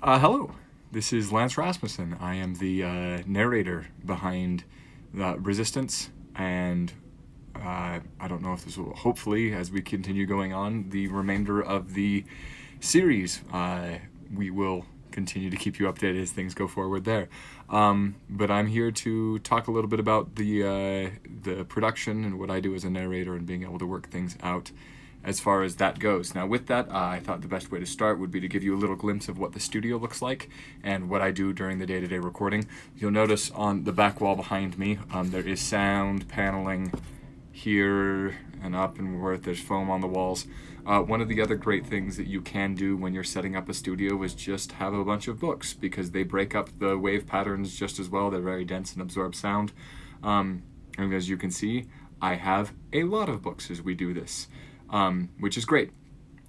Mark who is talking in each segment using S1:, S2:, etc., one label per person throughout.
S1: Hello, this is Lance Rasmussen. I am the narrator behind Resistance, and I don't know if this will, hopefully, as we continue going on, the remainder of the series, we will continue to keep you updated as things go forward there. But I'm here to talk a little bit about the production and what I do as a narrator and being able to work things out as far as that goes. Now, with that, I thought the best way to start would be to give you a little glimpse of what the studio looks like and what I do during the day-to-day recording. You'll notice on the back wall behind me, there is sound paneling here and up and where there's foam on the walls. One of the other great things that you can do when you're setting up a studio is just have a bunch of books, because they break up the wave patterns just as well. They're very dense and absorb sound. And as you can see, I have a lot of books as we do this. Which is great.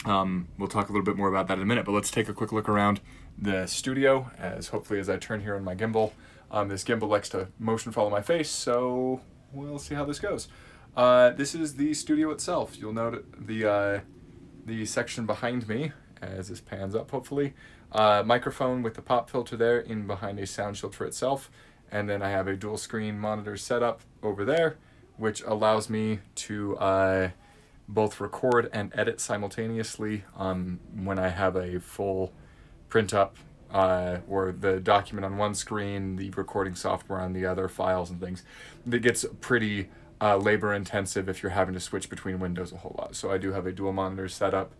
S1: We'll talk a little bit more about that in a minute, but let's take a quick look around the studio hopefully as I turn here on my gimbal. This gimbal likes to motion follow my face, so we'll see how this goes. This is the studio itself. You'll note the section behind me as this pans up, hopefully. Microphone with the pop filter there in behind a sound shield for itself. And then I have a dual screen monitor setup over there, which allows me to both record and edit simultaneously when I have a full print up or the document on one screen, the recording software on the other, files and things. It gets pretty labor intensive if you're having to switch between windows a whole lot. So I do have a dual monitor setup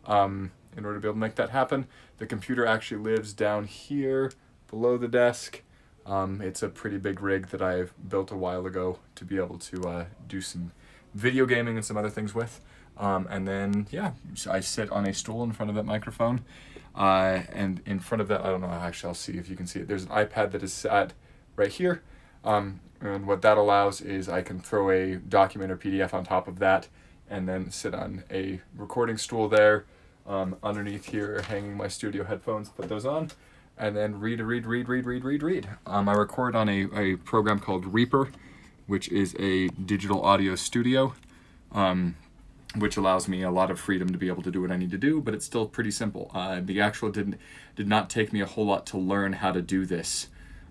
S1: in order to be able to make that happen. The computer actually lives down here below the desk. It's a pretty big rig that I've built a while ago to be able to do some video gaming and some other things with. And then, so I sit on a stool in front of that microphone. And in front of that, I don't know, actually I'll see if you can see it. There's an iPad that is sat right here. And what that allows is I can throw a document or PDF on top of that and then sit on a recording stool there. Underneath here, hanging my studio headphones, put those on, and then read. I record on a program called Reaper, which is a digital audio studio, which allows me a lot of freedom to be able to do what I need to do, but it's still pretty simple. The actual did not take me a whole lot to learn how to do this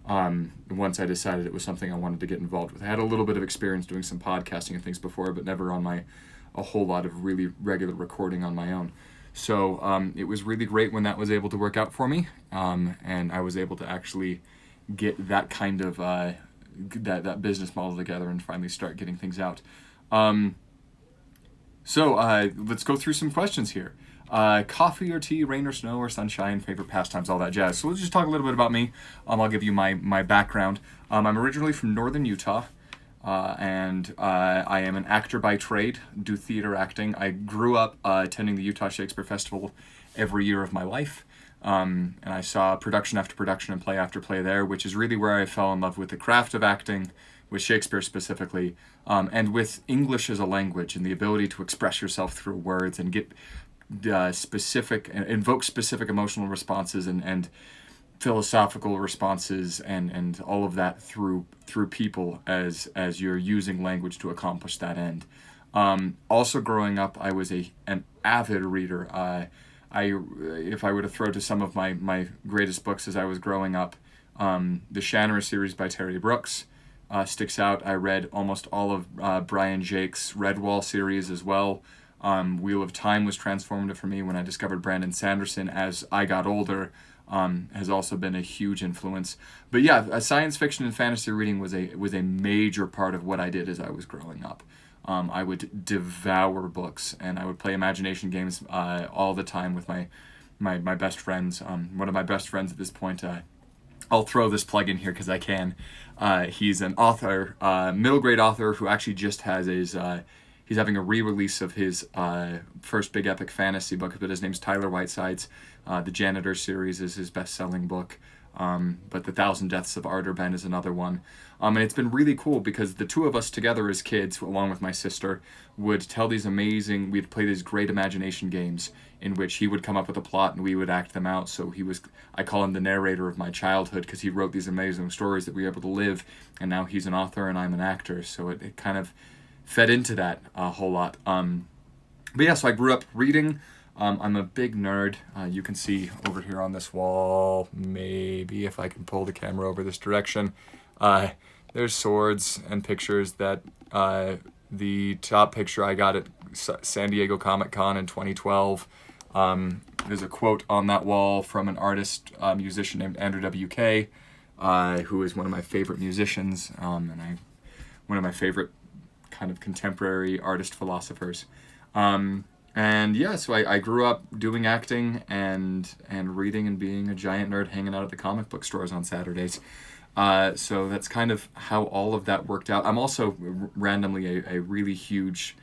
S1: once I decided it was something I wanted to get involved with. I had a little bit of experience doing some podcasting and things before, but never on a whole lot of really regular recording on my own. So it was really great when that was able to work out for me, and I was able to actually get that kind of that business model together and finally start getting things out. So let's go through some questions here. Coffee or tea, rain or snow or sunshine, favorite pastimes, all that jazz. So let's just talk a little bit about me. I'll give you my background. I'm originally from northern Utah, and I am an actor by trade, do theater acting. I grew up attending the Utah Shakespeare Festival every year of my life. And I saw production after production and play after play there, which is really where I fell in love with the craft of acting, with Shakespeare specifically, and with English as a language and the ability to express yourself through words and get invoke specific emotional responses and philosophical responses and all of that through people as you're using language to accomplish that end. Also growing up, I was an avid reader. If I were to throw to some of my greatest books as I was growing up, the Shanner series by Terry Brooks sticks out. I read almost all of Brian Jake's Redwall series as well. Wheel of Time was transformative for me when I discovered Brandon Sanderson as I got older. Has also been a huge influence. But yeah, science fiction and fantasy reading was a major part of what I did as I was growing up. I would devour books, and I would play imagination games all the time with my best friends. One of my best friends at this point, I'll throw this plug in here because I can. He's an author, middle grade author who actually just has he's having a re-release of his first big epic fantasy book, but his name's Tyler Whitesides. The Janitor series is his best-selling book. But The Thousand Deaths of Arterben is another one. And it's been really cool because the two of us together as kids, along with my sister, would tell we'd play these great imagination games in which he would come up with a plot and we would act them out. So I call him the narrator of my childhood because he wrote these amazing stories that we were able to live, and now he's an author and I'm an actor. So it kind of fed into that a whole lot. But yeah, so I grew up reading. I'm a big nerd. You can see over here on this wall, maybe if I can pull the camera over this direction, there's swords and pictures that the top picture I got at San Diego Comic Con in 2012. There's a quote on that wall from an artist, musician named Andrew W.K., who is one of my favorite musicians, and one of my favorite kind of contemporary artist philosophers. And yeah, so I grew up doing acting and reading and being a giant nerd hanging out at the comic book stores on Saturdays. So that's kind of how all of that worked out. I'm also randomly a really huge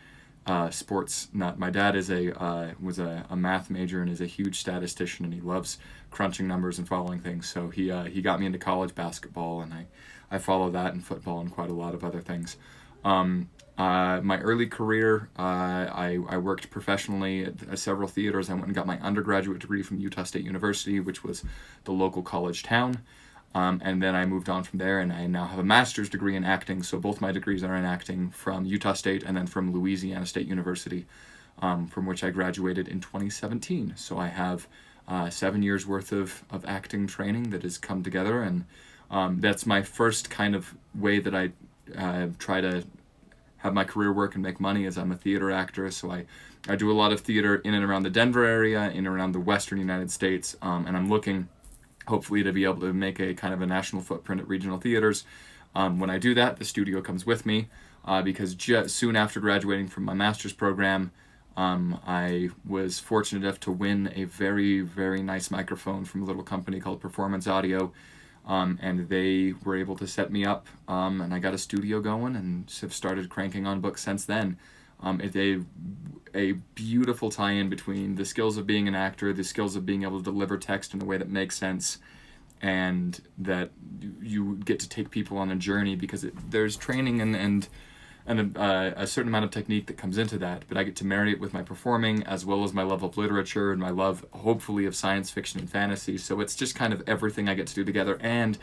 S1: sports nut. My dad was a math major and is a huge statistician, and he loves crunching numbers and following things. So he got me into college basketball, and I follow that and football and quite a lot of other things. My early career, I worked professionally at several theaters. I went and got my undergraduate degree from Utah State University, which was the local college town. And then I moved on from there, and I now have a master's degree in acting. So both my degrees are in acting from Utah State and then from Louisiana State University, from which I graduated in 2017. So I have 7 years worth of acting training that has come together, and that's my first kind of way that I try to have my career work and make money, as I'm a theater actor. So I do a lot of theater in and around the Denver area, in and around the western United States, and I'm looking hopefully to be able to make a kind of a national footprint at regional theaters. When I do that, the studio comes with me, because just soon after graduating from my master's program, I was fortunate enough to win a very, very nice microphone from a little company called Performance Audio, and they were able to set me up, and I got a studio going and have started cranking on books since then. It's a beautiful tie-in between the skills of being an actor, the skills of being able to deliver text in a way that makes sense, and that you get to take people on a journey, because there's training and a certain amount of technique that comes into that, but I get to marry it with my performing, as well as my love of literature and my love, hopefully, of science fiction and fantasy. So it's just kind of everything I get to do together, and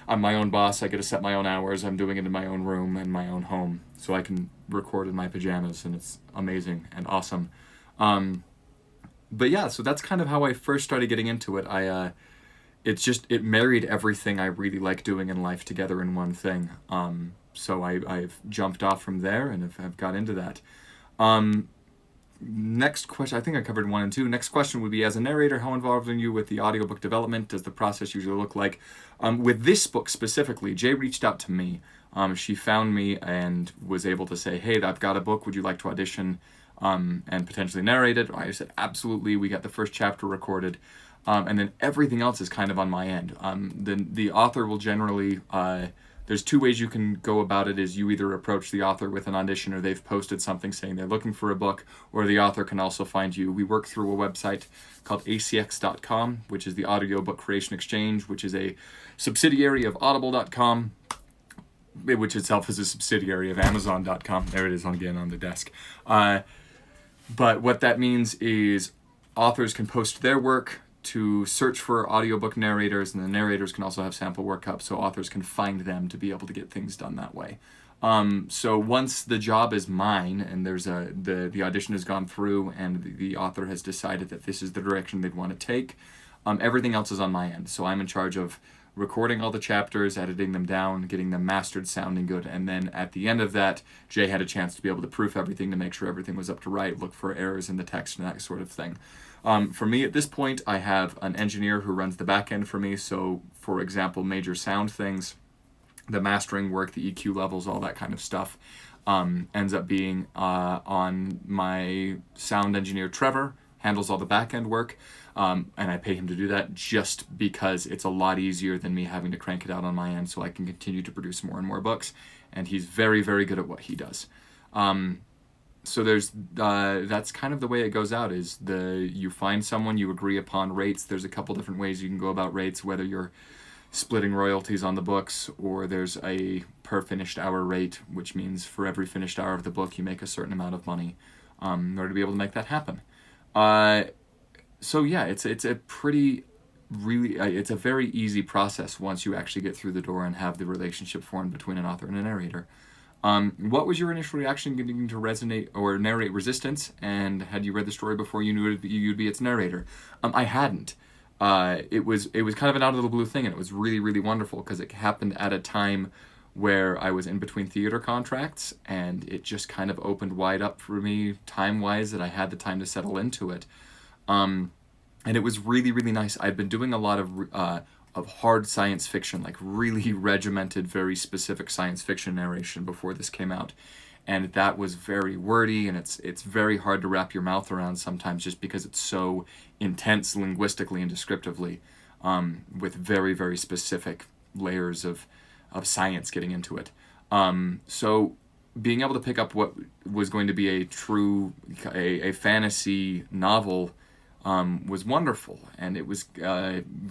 S1: I'm my own boss. I get to set my own hours. I'm doing it in my own room and my own home, so I can record in my pajamas, and it's amazing and awesome. But yeah, so that's kind of how I first started getting into it. It married everything I really like doing in life together in one thing. So I've jumped off from there and have got into that. Next question, I think I covered 1 and 2. Next question would be, as a narrator, how involved are you with the audiobook development? Does the process usually look like? With this book specifically, Jay reached out to me. She found me and was able to say, hey, I've got a book. Would you like to audition and potentially narrate it? I said, absolutely. We got the first chapter recorded. And then everything else is kind of on my end. The author will generally... there's 2 ways you can go about it. Is you either approach the author with an audition, or they've posted something saying they're looking for a book, or the author can also find you. We work through a website called acx.com, which is the Audiobook Creation Exchange, which is a subsidiary of audible.com, which itself is a subsidiary of amazon.com. There it is again on the desk. But what that means is authors can post their work to search for audiobook narrators, and the narrators can also have sample work up, so authors can find them to be able to get things done that way. So once the job is mine, and there's the audition has gone through, and the author has decided that this is the direction they'd want to take, everything else is on my end. So I'm in charge of recording all the chapters, editing them down, getting them mastered, sounding good, and then at the end of that, Jay had a chance to be able to proof everything to make sure everything was up to right, look for errors in the text and that sort of thing. For me, at this point, I have an engineer who runs the back end for me. So, for example, major sound things, the mastering work, the EQ levels, all that kind of stuff, ends up being on my sound engineer, Trevor, handles all the back end work. And I pay him to do that just because it's a lot easier than me having to crank it out on my end, so I can continue to produce more and more books. And he's very, very good at what he does. So there's that's kind of the way it goes out, is you find someone, you agree upon rates. There's a couple different ways you can go about rates, whether you're splitting royalties on the books, or there's a per finished hour rate, which means for every finished hour of the book you make a certain amount of money in order to be able to make that happen. So yeah, it's a pretty it's a very easy process once you actually get through the door and have the relationship formed between an author and a narrator. What was your initial reaction getting to resonate or narrate Resistance, and had you read the story before you knew you'd be its narrator? I hadn't. It was kind of an out of the blue thing, and it was really, really wonderful because it happened at a time where I was in between theater contracts, and it just kind of opened wide up for me time-wise that I had the time to settle into it. And it was really, really nice. I'd been doing a lot of hard science fiction, like really regimented, very specific science fiction narration before this came out. And that was very wordy, and it's very hard to wrap your mouth around sometimes just because it's so intense linguistically and descriptively, with very, very specific layers of science getting into it. So being able to pick up what was going to be a fantasy novel was wonderful, and it was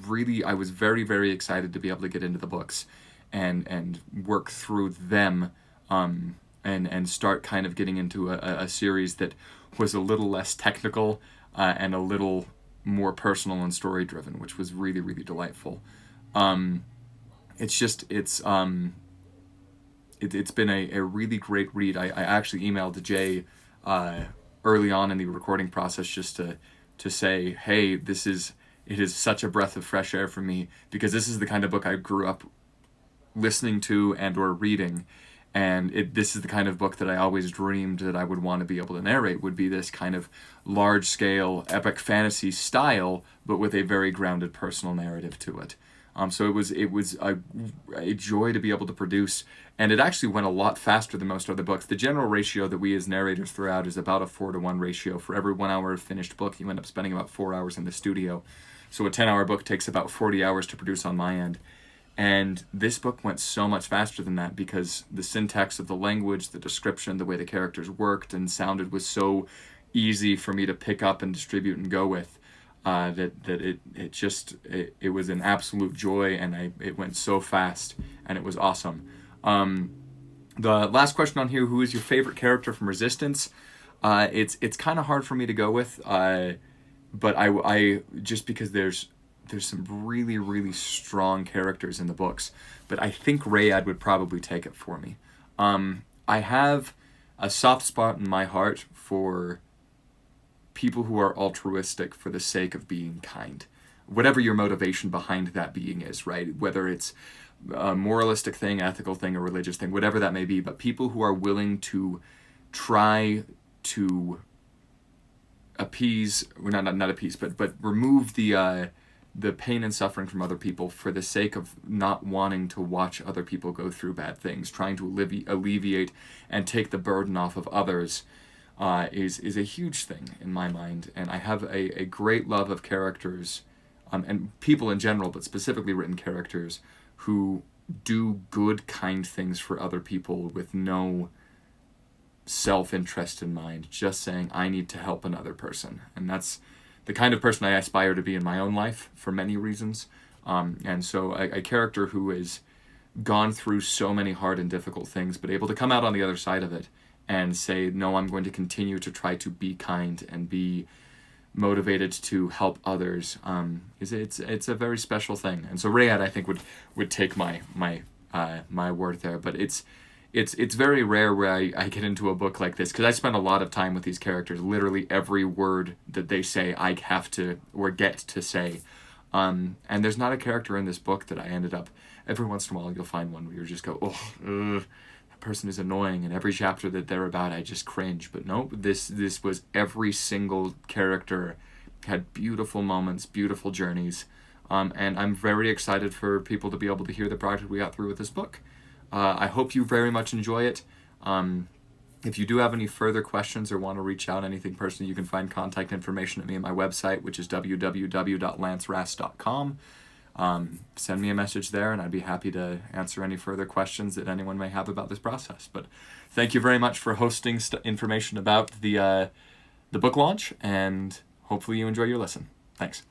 S1: really, I was very, very excited to be able to get into the books and work through them, and start kind of getting into a series that was a little less technical and a little more personal and story driven, which was really, really delightful. It's been a really great read. I actually emailed Jay early on in the recording process just to say, hey, it is such a breath of fresh air for me, because this is the kind of book I grew up listening to and or reading, and this is the kind of book that I always dreamed that I would want to be able to narrate, would be this kind of large-scale epic fantasy style, but with a very grounded personal narrative to it. So it was a joy to be able to produce, and it actually went a lot faster than most other books. The general ratio that we as narrators throw out is about a 4-to-1 ratio. For every 1 hour of finished book, you end up spending about 4 hours in the studio. So a 10-hour book takes about 40 hours to produce on my end. And this book went so much faster than that because the syntax of the language, the description, the way the characters worked and sounded was so easy for me to pick up and distribute and go with. It was an absolute joy, and it went so fast, and it was awesome. The last question on here: who is your favorite character from Resistance? It's kind of hard for me to go with, but I just because there's some really, really strong characters in the books, but I think Rayad would probably take it for me. I have a soft spot in my heart for people who are altruistic for the sake of being kind. Whatever your motivation behind that being is, right? Whether it's a moralistic thing, ethical thing, a religious thing, whatever that may be, but people who are willing to try to appease, well, not appease, but remove the pain and suffering from other people for the sake of not wanting to watch other people go through bad things, trying to alleviate and take the burden off of others, is a huge thing in my mind. And I have a great love of characters, and people in general, but specifically written characters, who do good, kind things for other people with no self-interest in mind, just saying, I need to help another person. And that's the kind of person I aspire to be in my own life for many reasons. And so a character who has gone through so many hard and difficult things, but able to come out on the other side of it and say, no, I'm going to continue to try to be kind and be motivated to help others, it's a very special thing. And so Rayad, I think, would take my word there. But it's very rare where I get into a book like this, because I spend a lot of time with these characters. Literally every word that they say, I have to or get to say. And there's not a character in this book that I ended up, every once in a while you'll find one where you just go, that person is annoying, and every chapter that they're about I just cringe. But no, this was every single character had beautiful moments, beautiful journeys, and I'm very excited for people to be able to hear the project we got through with this book. I hope you very much enjoy it. If you do have any further questions or want to reach out anything personally, you can find contact information at me at my website, which is www.lancerast.com. Send me a message there, and I'd be happy to answer any further questions that anyone may have about this process. But thank you very much for hosting information about the book launch, and hopefully you enjoy your listen. Thanks.